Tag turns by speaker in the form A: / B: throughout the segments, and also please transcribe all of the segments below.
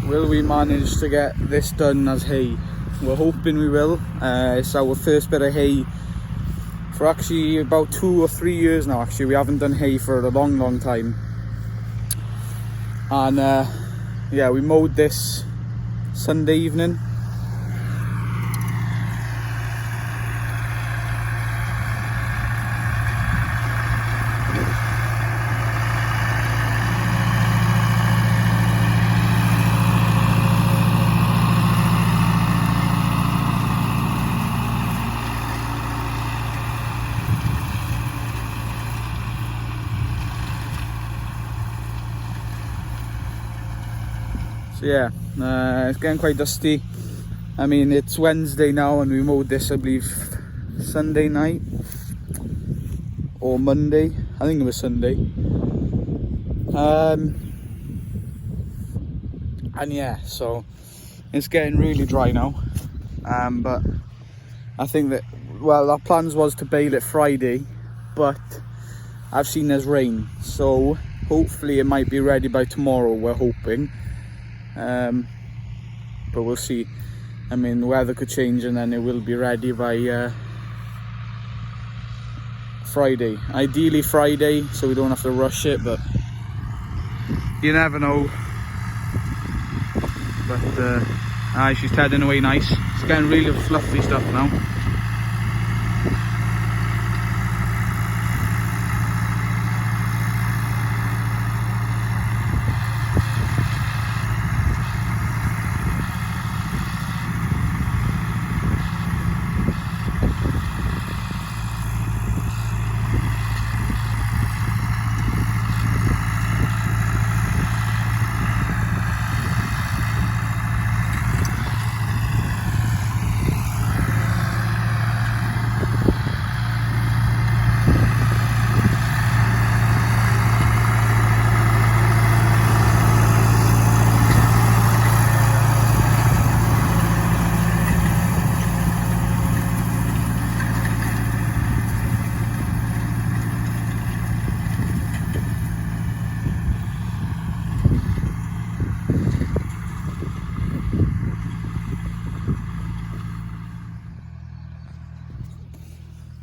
A: will we manage to get this done as hay? We're hoping we will. It's our first bit of hay for actually about 2 or 3 years now. Actually, we haven't done hay for a long time. And yeah, we mowed this Sunday evening. So yeah, it's getting quite dusty. I mean, it's Wednesday now and we mowed this, I believe, Sunday night or Monday. I think it was Sunday. And yeah, so it's getting really dry now. But I think that, well, our plans was to bale it Friday, but I've seen there's rain, so hopefully it might be ready by tomorrow, we're hoping. But we'll see. I mean, the weather could change and then it will be ready by Friday. Ideally Friday, so we don't have to rush it, but you never know. But she's tedding away nice. It's getting really fluffy stuff now.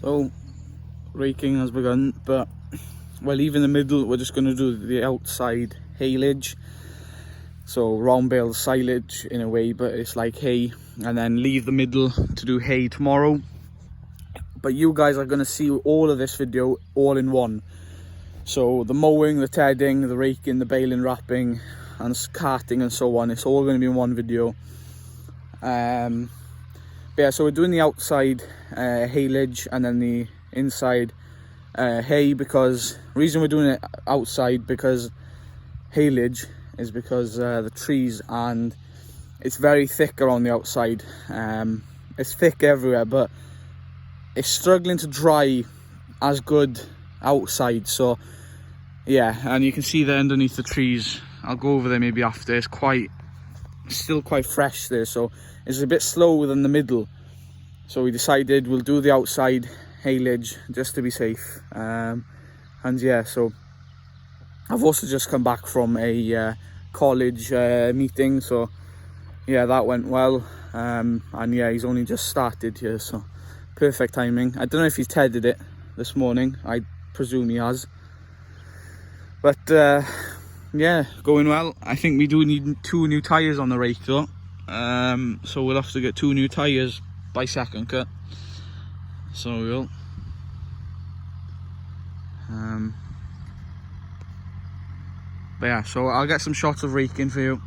A: So raking has begun, but we're leaving the middle. We're just going to do the outside haylige, so round bale silage in a way, but it's like hay, and then leave the middle to do hay tomorrow. But you guys are going to see all of this video all in one, so the mowing, the tedding, the raking, the baling, wrapping and carting and so on, it's all going to be in one video. But yeah, so we're doing the outside haylige and then the inside hay, because the reason we're doing it outside because haylige is because the trees, and it's very thick around the outside. It's thick everywhere, but it's struggling to dry as good outside. So yeah, and you can see there underneath the trees. I'll go over there maybe after. It's still quite fresh there, so it's a bit slower than the middle. So we decided we'll do the outside haylige just to be safe. And yeah, so I've also just come back from a college meeting, so yeah, that went well. And yeah, he's only just started here, so perfect timing. I don't know if he's tedded it this morning. I presume he has. But yeah, going well. I think we do need 2 new tyres on the rake though. So we'll have to get 2 new tyres by second cut. So we will. But yeah, so I'll get some shots of raking for you.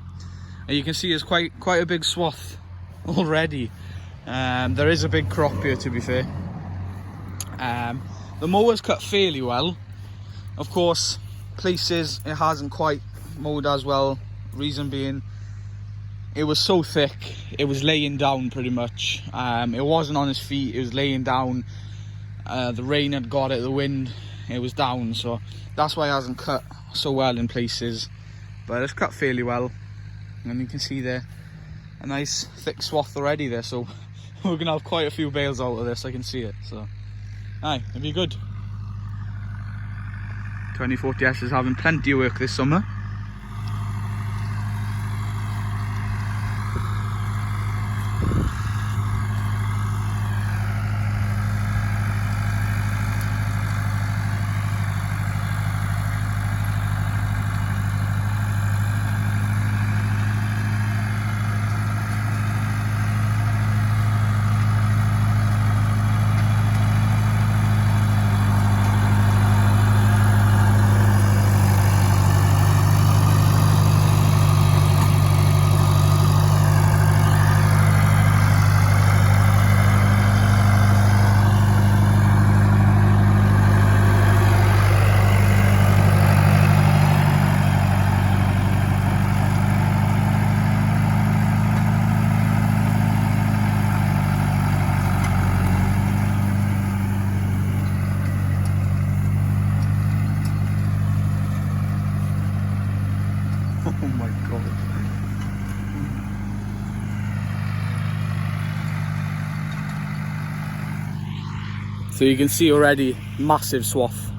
A: And you can see it's quite a big swath already. There is a big crop here, to be fair. The mower's cut fairly well. Of course, places it hasn't quite mowed as well. Reason being, it was so thick, it was laying down pretty much. It wasn't on his feet, it was laying down. The rain had got it, the wind, it was down, so that's why it hasn't cut so well in places. But it's cut fairly well, and you can see there a nice thick swath already there, so we're gonna have quite a few bales out of this. I can see it, so aye, it'll be good. 2040S is having plenty of work this summer. So you can see already, massive swath.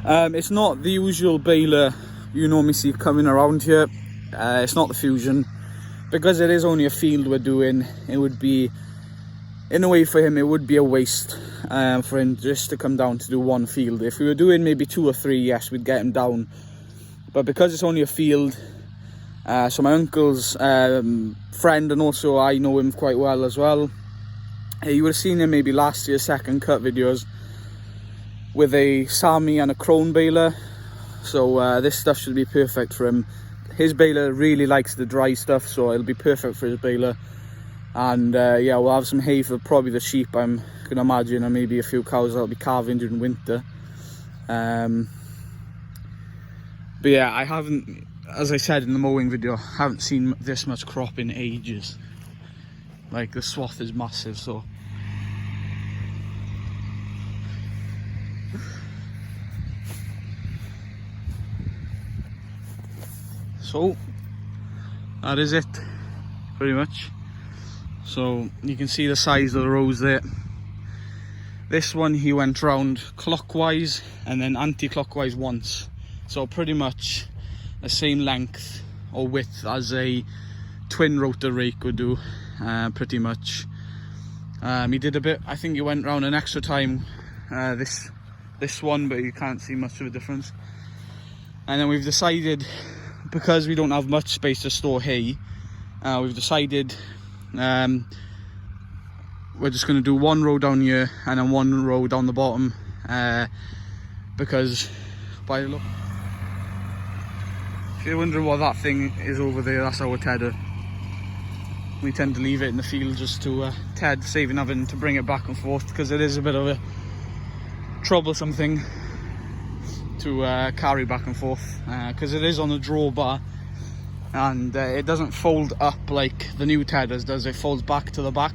A: It's not the usual baler you normally see coming around here. It's not the Fusion. Because it is only a field we're doing, it would be, in a way for him, it would be a waste for him just to come down to do one field. If we were doing maybe 2 or 3, yes, we'd get him down. But because it's only a field, so my uncle's friend, and also I know him quite well as well. You would have seen him maybe last year's second cut videos with a Sami and a Crone baler. So this stuff should be perfect for him. His baler really likes the dry stuff, so it'll be perfect for his baler. And yeah, we'll have some hay for probably the sheep, I'm gonna imagine, and maybe a few cows that'll be calving during winter. But yeah, I haven't, as I said in the mowing video, I haven't seen this much crop in ages. Like, the swath is massive, so. So, that is it, pretty much. So, you can see the size of the rows there. This one, he went round clockwise and then anti-clockwise once. So pretty much the same length or width as a twin rotor rake would do, pretty much. He did a bit, I think he went round an extra time this one, but you can't see much of a difference. And then we've decided, because we don't have much space to store hay, we've decided we're just going to do one row down here and then one row down the bottom, because by the look, if you're wondering what that thing is over there, that's our tedder. We tend to leave it in the field just to ted, saving having to bring it back and forth, because it is a bit of a troublesome thing to carry back and forth, because it is on a drawbar, and it doesn't fold up like the new tedders does. It folds back to the back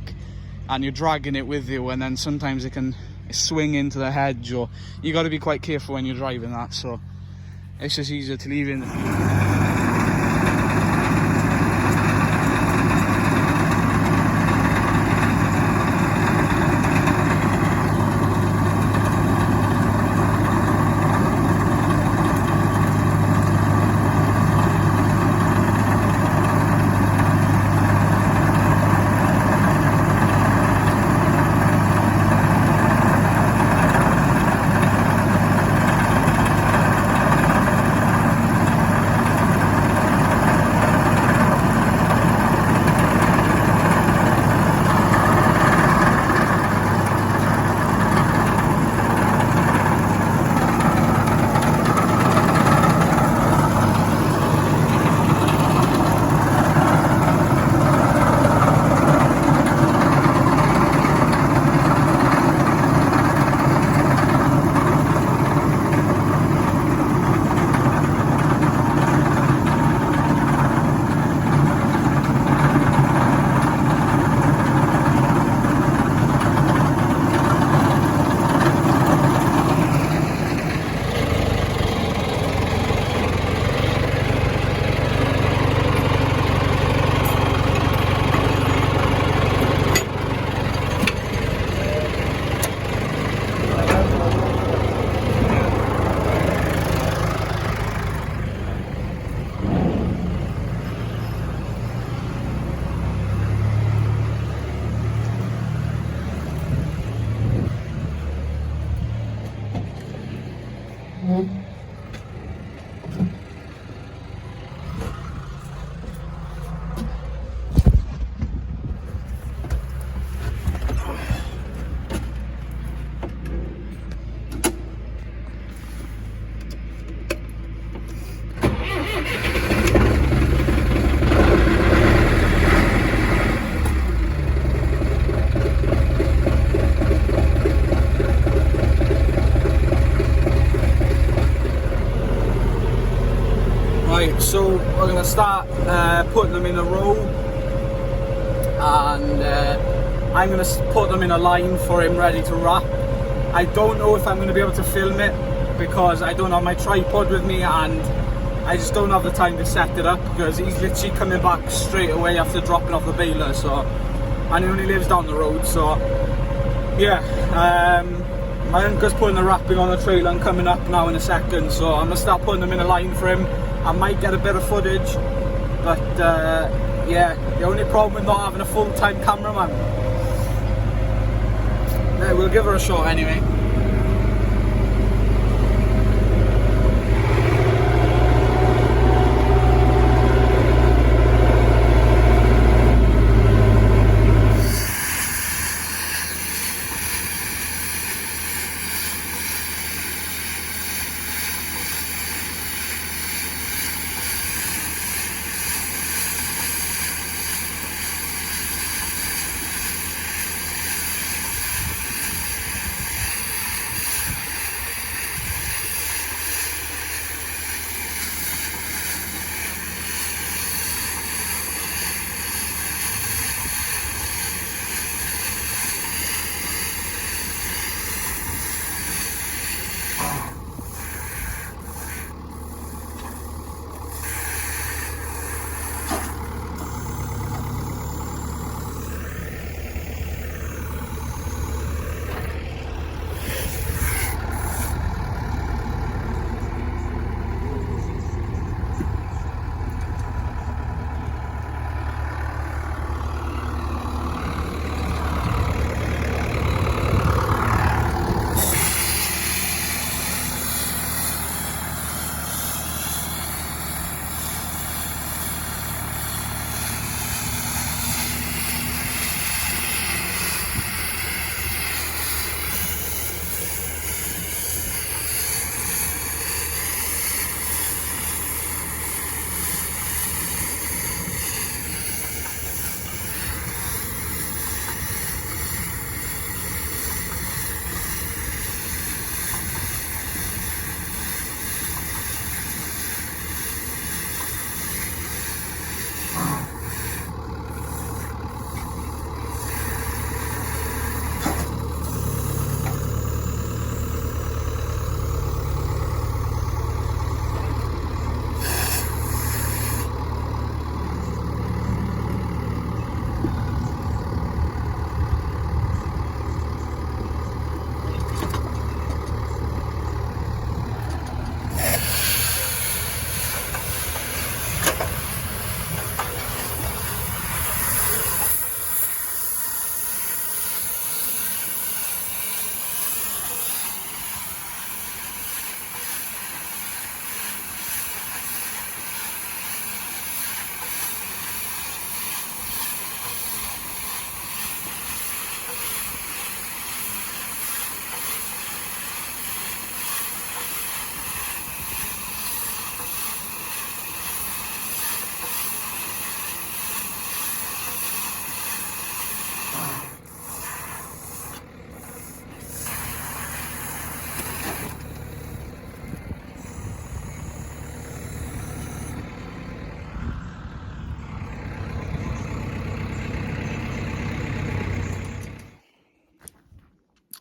A: and you're dragging it with you, and then sometimes it can swing into the hedge, or you got to be quite careful when you're driving that. So it's just easier to leave it in the field. So we're going to start putting them in a row, and I'm going to put them in a line for him ready to wrap. I don't know if I'm going to be able to film it because I don't have my tripod with me, and I just don't have the time to set it up because he's literally coming back straight away after dropping off the baler. So, and he only lives down the road, so Yeah, my uncle's putting the wrapping on the trailer and coming up now in a second, so I'm gonna start putting them in a line for him. I might get a bit of footage, but yeah, the only problem with not having a full-time cameraman. Yeah, we'll give her a shot anyway.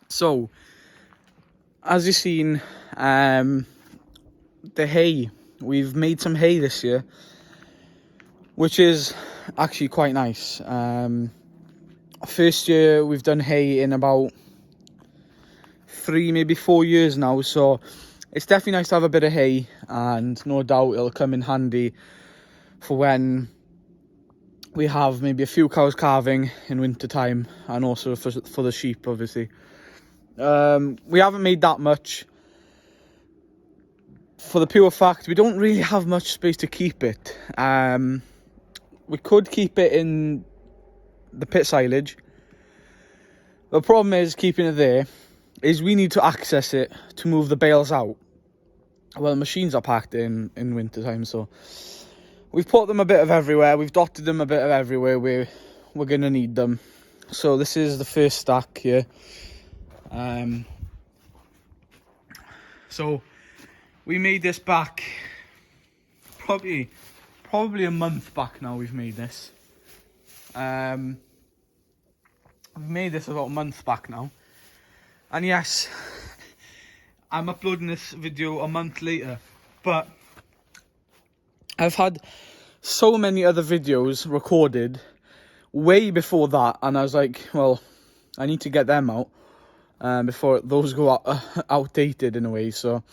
A: So, as you've seen, the hay, we've made some hay this year, which is actually quite nice. First year we've done hay in about 3, maybe 4 years now, so it's definitely nice to have a bit of hay, and no doubt it'll come in handy for when we have maybe a few cows calving in winter time, and also for the sheep, obviously. We haven't made that much, for the pure fact we don't really have much space to keep it. We could keep it in the pit silage. The problem is keeping it there is we need to access it to move the bales out. Well, machines are packed in winter time, so we've put them a bit of everywhere. We've dotted them a bit of everywhere where we're going to need them. So this is the first stack here. So we made this back probably a month back now. We've made this. We've made this about a month back now. And yes, I'm uploading this video a month later, but I've had so many other videos recorded way before that, and I was like, well, I need to get them out. before those go outdated in a way. So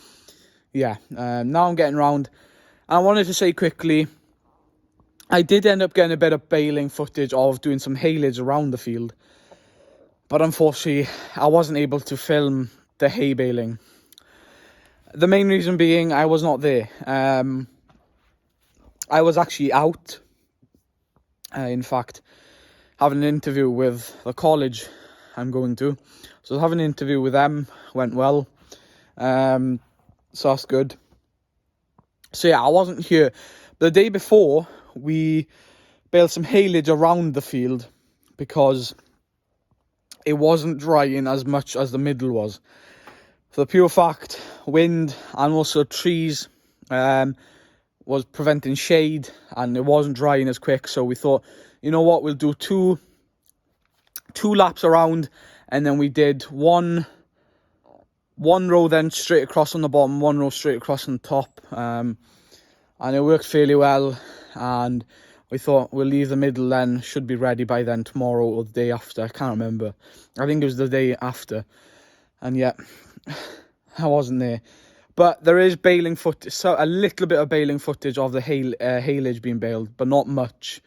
A: yeah, now I'm getting round. I wanted to say quickly, I did end up getting a bit of baling footage of doing some haylage around the field, but unfortunately I wasn't able to film the hay baling. The main reason being I was not there. I was actually out, in fact, having an interview with the college I'm going to. So having an interview with them went well. So that's good. So yeah, I wasn't here. The day before, we baled some haylage around the field because it wasn't drying as much as the middle was. For the pure fact, wind and also trees was preventing shade, and it wasn't drying as quick. So we thought, you know what, we'll do two laps around, and then we did one row then straight across on the bottom, one row straight across on the top, and it worked fairly well. And we thought we'll leave the middle then, should be ready by then, tomorrow or the day after. I can't remember. I think it was the day after. And yeah, I wasn't there. But there is baling footage, so a little bit of baling footage of the haylage being baled, but not much,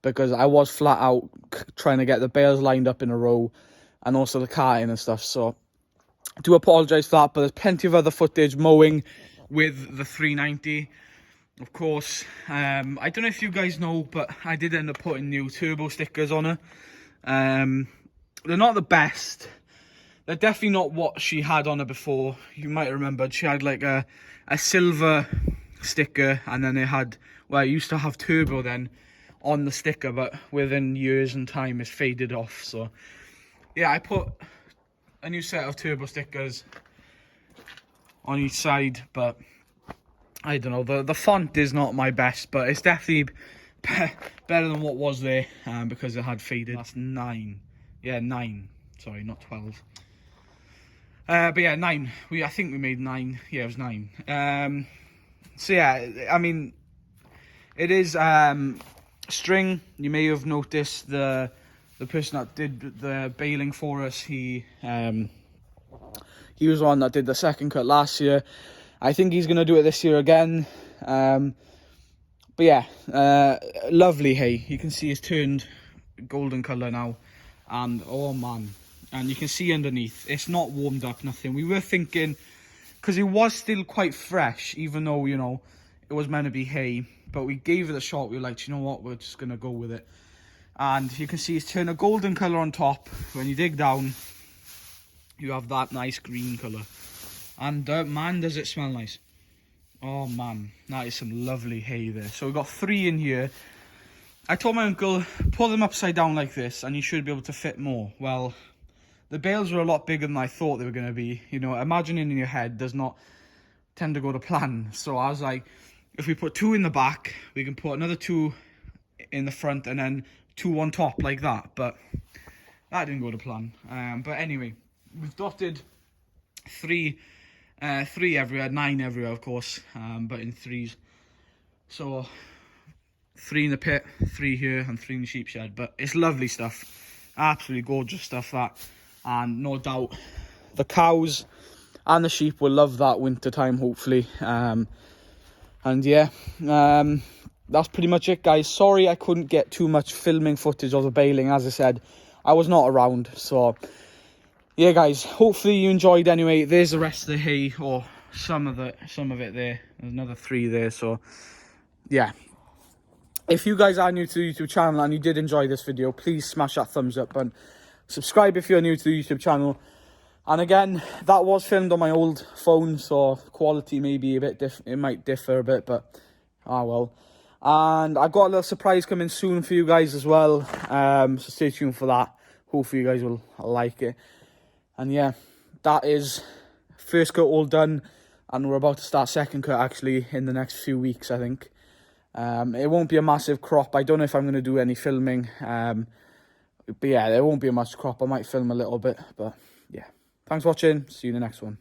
A: because I was flat out trying to get the bales lined up in a row, and also the carting and stuff. So I do apologise for that, but there's plenty of other footage mowing with the 390. Of course, I don't know if you guys know, but I did end up putting new turbo stickers on her. They're not the best. They're definitely not what she had on her before. You might have remembered she had like a silver sticker, and then it had, well, it used to have turbo then on the sticker, but within years and time it's faded off. So yeah, I put a new set of turbo stickers on each side, but I don't know, the font is not my best, but it's definitely better than what was there, because it had faded. That's 9. Yeah, 9. Sorry, not 12. But yeah, 9. I think we made 9. Yeah, it was 9. So yeah, I mean, it is string. You may have noticed the person that did the baling for us. He was the one that did the second cut last year. I think he's gonna do it this year again. But yeah, lovely hay. You can see it's turned golden colour now, and oh man. And you can see underneath, it's not warmed up, nothing. We were thinking, because it was still quite fresh, even though, you know, it was meant to be hay. But we gave it a shot. We were like, you know what, we're just going to go with it. And you can see it's turned a golden colour on top. When you dig down, you have that nice green colour. And man, does it smell nice. Oh man, that is some lovely hay there. So we've got 3 in here. I told my uncle, pull them upside down like this, and you should be able to fit more. Well, the bales were a lot bigger than I thought they were going to be. You know, imagining in your head does not tend to go to plan. So I was like, if we put 2 in the back, we can put another 2 in the front, and then 2 on top like that. But that didn't go to plan. But anyway, we've dotted 3 everywhere, 9 everywhere, of course, but in 3s. So 3 in the pit, 3 here, and 3 in the sheep shed. But it's lovely stuff. Absolutely gorgeous stuff, that. And no doubt the cows and the sheep will love that winter time, hopefully. And yeah, that's pretty much it, guys. Sorry I couldn't get too much filming footage of the baling. As I said, I was not around. So yeah, guys, hopefully you enjoyed anyway. There's the rest of the hay, or some of it there. There's another 3 there. So yeah, if you guys are new to the YouTube channel and you did enjoy this video, please smash that thumbs up button. Subscribe if you're new to the YouTube channel. And again, that was filmed on my old phone, so quality may be a bit it might differ a bit, but well. And I've got a little surprise coming soon for you guys as well, so stay tuned for that. Hopefully you guys will like it. And yeah, that is first cut all done, and we're about to start second cut actually in the next few weeks, I think. It won't be a massive crop. I don't know if I'm going to do any filming, but yeah, there won't be a much crop. I might film a little bit, but yeah. Thanks for watching. See you in the next one.